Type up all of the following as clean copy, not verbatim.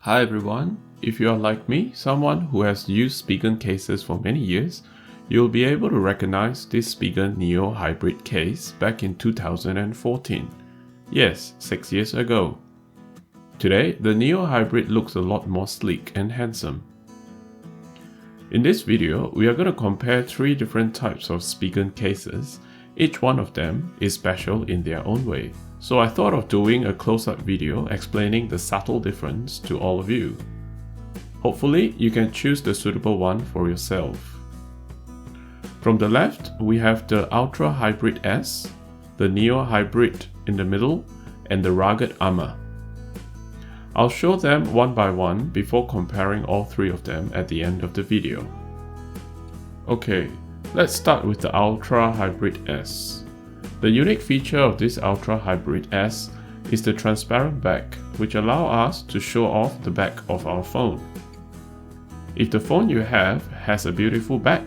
Hi everyone, if you are like me, someone who has used Spigen cases for many years, you'll be able to recognize this Spigen Neo Hybrid case back in 2014. Yes, 6 years ago. Today, the Neo Hybrid looks a lot more sleek and handsome. In this video, we are going to compare 3 different types of Spigen cases. Each one of them is special in their own way. So I thought of doing a close-up video explaining the subtle difference to all of you. Hopefully, you can choose the suitable one for yourself. From the left, we have the Ultra Hybrid S, the Neo Hybrid in the middle, and the Rugged Armour. I'll show them one by one before comparing all 3 of them at the end of the video. Okay, let's start with the Ultra Hybrid S. The unique feature of this Ultra Hybrid S is the transparent back, which allows us to show off the back of our phone. If the phone you have has a beautiful back,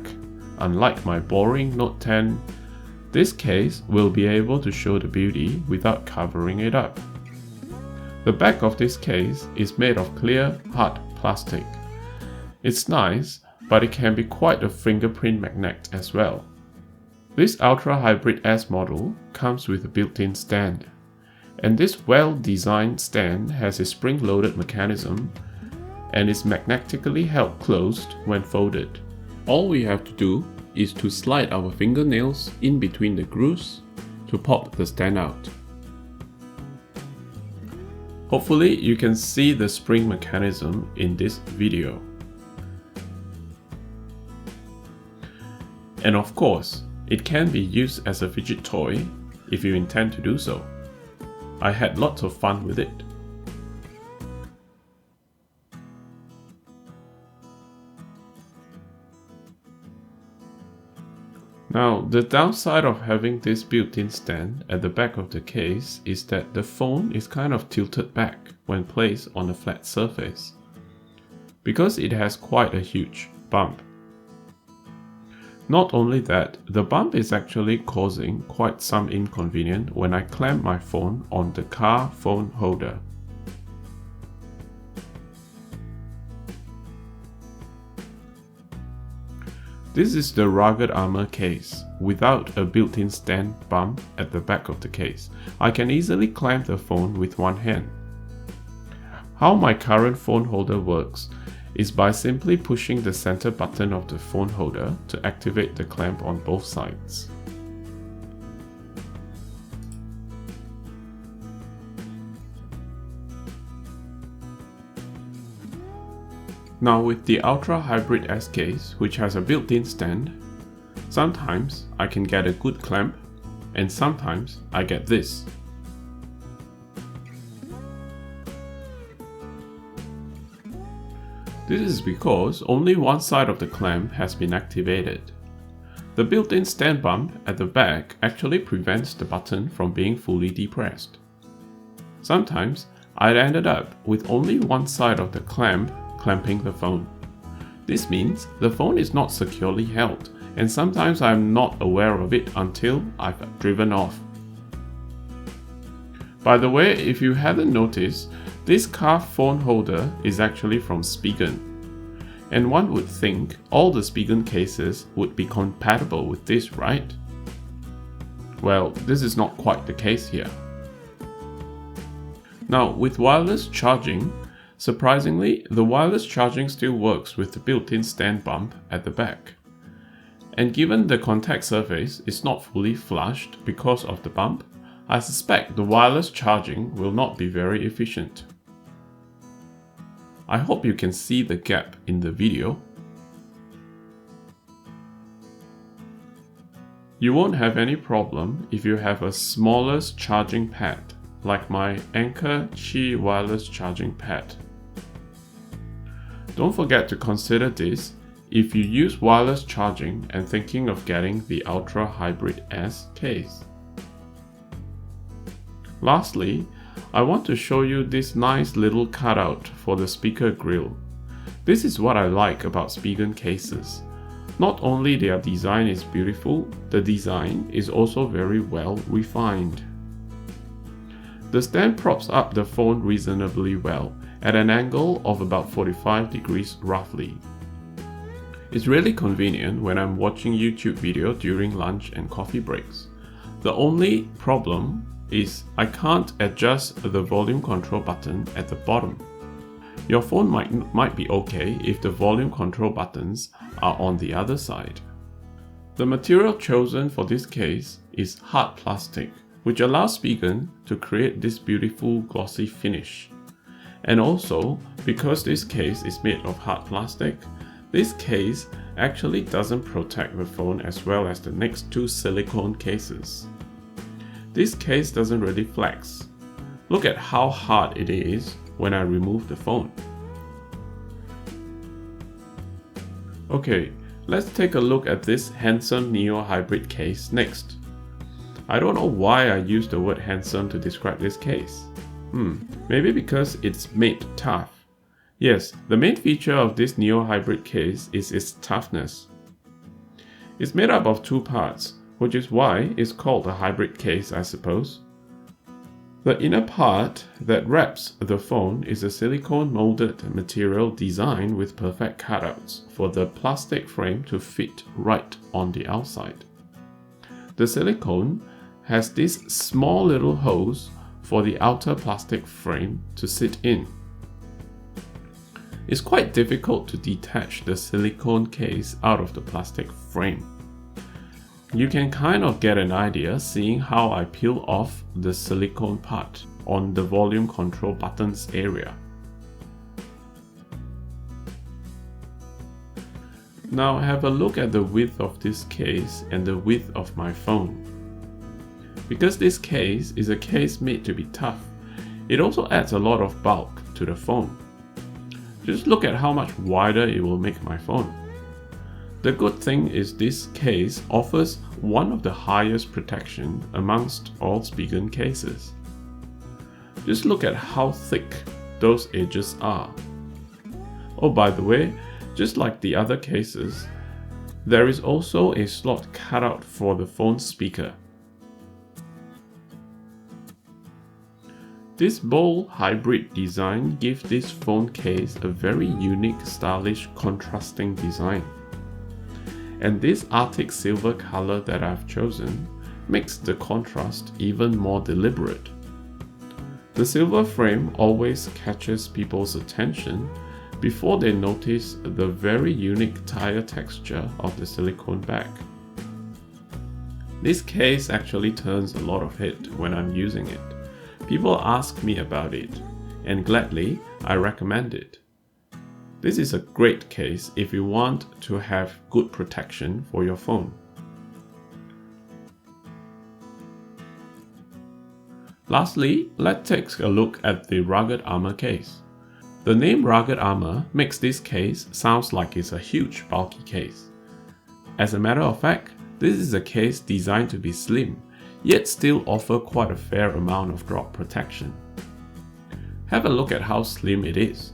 unlike my boring Note 10, this case will be able to show the beauty without covering it up. The back of this case is made of clear, hard plastic. It's nice, but it can be quite a fingerprint magnet as well. This Ultra Hybrid S model comes with a built-in stand, and this well-designed stand has a spring-loaded mechanism and is magnetically held closed when folded. All we have to do is to slide our fingernails in between the grooves to pop the stand out. Hopefully you can see the spring mechanism in this video. And of course, it can be used as a fidget toy if you intend to do so. I had lots of fun with it. Now, the downside of having this built-in stand at the back of the case is that the phone is kind of tilted back when placed on a flat surface, because it has quite a huge bump. Not only that, the bump is actually causing quite some inconvenience when I clamp my phone on the car phone holder. This is the Rugged Armour case, without a built-in stand bump at the back of the case. I can easily clamp the phone with one hand. How my current phone holder works is by simply pushing the center button of the phone holder to activate the clamp on both sides. Now with the Ultra Hybrid S case, which has a built-in stand, sometimes I can get a good clamp and sometimes I get this. This is because only one side of the clamp has been activated. The built-in stand bump at the back actually prevents the button from being fully depressed. Sometimes I ended up with only one side of the clamp clamping the phone. This means the phone is not securely held, and sometimes I am not aware of it until I've driven off. By the way, if you hadn't noticed, this car phone holder is actually from Spigen, and one would think all the Spigen cases would be compatible with this, right? Well, this is not quite the case here. Now, with wireless charging, surprisingly, the wireless charging still works with the built-in stand bump at the back. And given the contact surface is not fully flushed because of the bump, I suspect the wireless charging will not be very efficient. I hope you can see the gap in the video. You won't have any problem if you have a smaller charging pad, like my Anker Qi wireless charging pad. Don't forget to consider this if you use wireless charging and thinking of getting the Ultra Hybrid S case. Lastly, I want to show you this nice little cutout for the speaker grill. This is what I like about Spigen cases. Not only their design is beautiful, the design is also very well refined. The stand props up the phone reasonably well, at an angle of about 45 degrees roughly. It's really convenient when I'm watching YouTube video during lunch and coffee breaks. The only problem is I can't adjust the volume control button at the bottom. Your phone might be okay if the volume control buttons are on the other side. The material chosen for this case is hard plastic, which allows Spigen to create this beautiful glossy finish. And also, because this case is made of hard plastic, this case actually doesn't protect the phone as well as the next two silicone cases. This case doesn't really flex. Look at how hard it is when I remove the phone. Okay, let's take a look at this handsome Neo Hybrid case next. I don't know why I use the word handsome to describe this case. Maybe because it's made tough. Yes, the main feature of this Neo Hybrid case is its toughness. It's made up of two parts, which is why it's called a hybrid case, I suppose. The inner part that wraps the phone is a silicone molded material designed with perfect cutouts for the plastic frame to fit right on the outside. The silicone has these small little holes for the outer plastic frame to sit in. It's quite difficult to detach the silicone case out of the plastic frame. You can kind of get an idea seeing how I peel off the silicone part on the volume control buttons area. Now have a look at the width of this case and the width of my phone. Because this case is a case made to be tough, it also adds a lot of bulk to the phone. Just look at how much wider it will make my phone. The good thing is this case offers one of the highest protection amongst all Spigen cases. Just look at how thick those edges are. Oh, by the way, just like the other cases, there is also a slot cut out for the phone speaker. This bold hybrid design gives this phone case a very unique, stylish, contrasting design. And this Arctic silver color that I've chosen makes the contrast even more deliberate. The silver frame always catches people's attention before they notice the very unique tire texture of the silicone back. This case actually turns a lot of head when I'm using it. People ask me about it, and gladly I recommend it. This is a great case if you want to have good protection for your phone. Lastly, let's take a look at the Rugged Armour case. The name Rugged Armour makes this case sound like it's a huge, bulky case. As a matter of fact, this is a case designed to be slim, yet still offer quite a fair amount of drop protection. Have a look at how slim it is.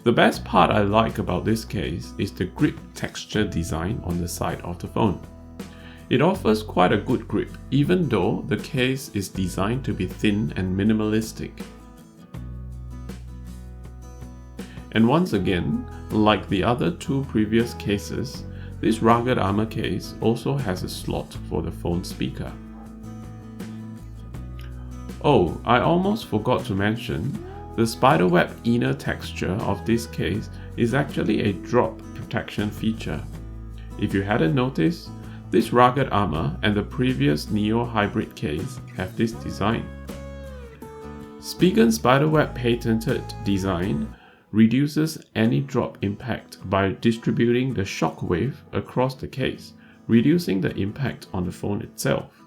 The best part I like about this case is the grip texture design on the side of the phone. It offers quite a good grip even though the case is designed to be thin and minimalistic. And once again, like the other two previous cases, this Rugged Armour case also has a slot for the phone speaker. Oh, I almost forgot to mention, the spiderweb inner texture of this case is actually a drop protection feature. If you hadn't noticed, this Rugged Armour and the previous Neo Hybrid case have this design. Spigen spiderweb patented design reduces any drop impact by distributing the shock wave across the case, reducing the impact on the phone itself.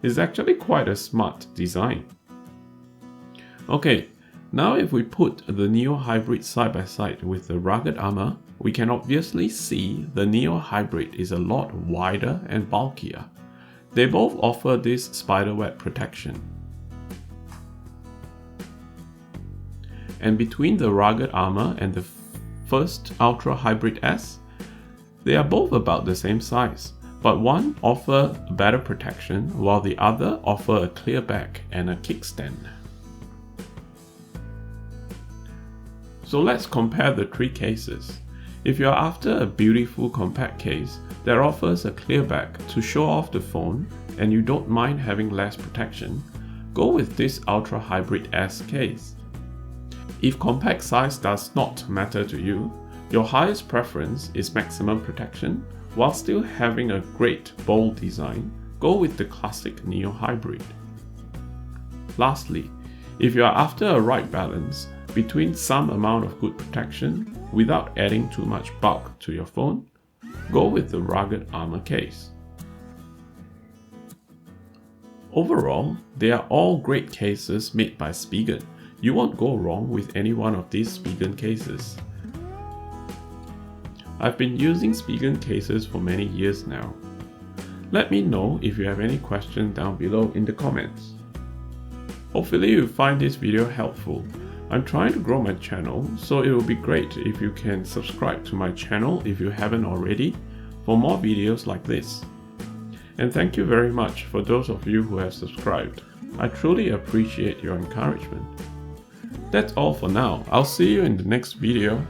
It's actually quite a smart design. Okay, now if we put the Neo Hybrid side by side with the Rugged Armour, we can obviously see the Neo Hybrid is a lot wider and bulkier. They both offer this spiderweb protection. And between the Rugged Armour and the first Ultra Hybrid S, they are both about the same size, but one offers a better protection while the other offers a clear back and a kickstand. So let's compare the three cases. If you're after a beautiful compact case that offers a clear back to show off the phone and you don't mind having less protection, go with this Ultra Hybrid S case. If compact size does not matter to you, your highest preference is maximum protection, while still having a great bold design, go with the classic Neo Hybrid. Lastly, if you are after a right balance between some amount of good protection without adding too much bulk to your phone, go with the Rugged Armour case. Overall, they are all great cases made by Spigen. You won't go wrong with any one of these Spigen cases. I've been using Spigen cases for many years now. Let me know if you have any questions down below in the comments. Hopefully you find this video helpful. I'm trying to grow my channel, so it will be great if you can subscribe to my channel if you haven't already for more videos like this. And thank you very much for those of you who have subscribed. I truly appreciate your encouragement. That's all for now. I'll see you in the next video.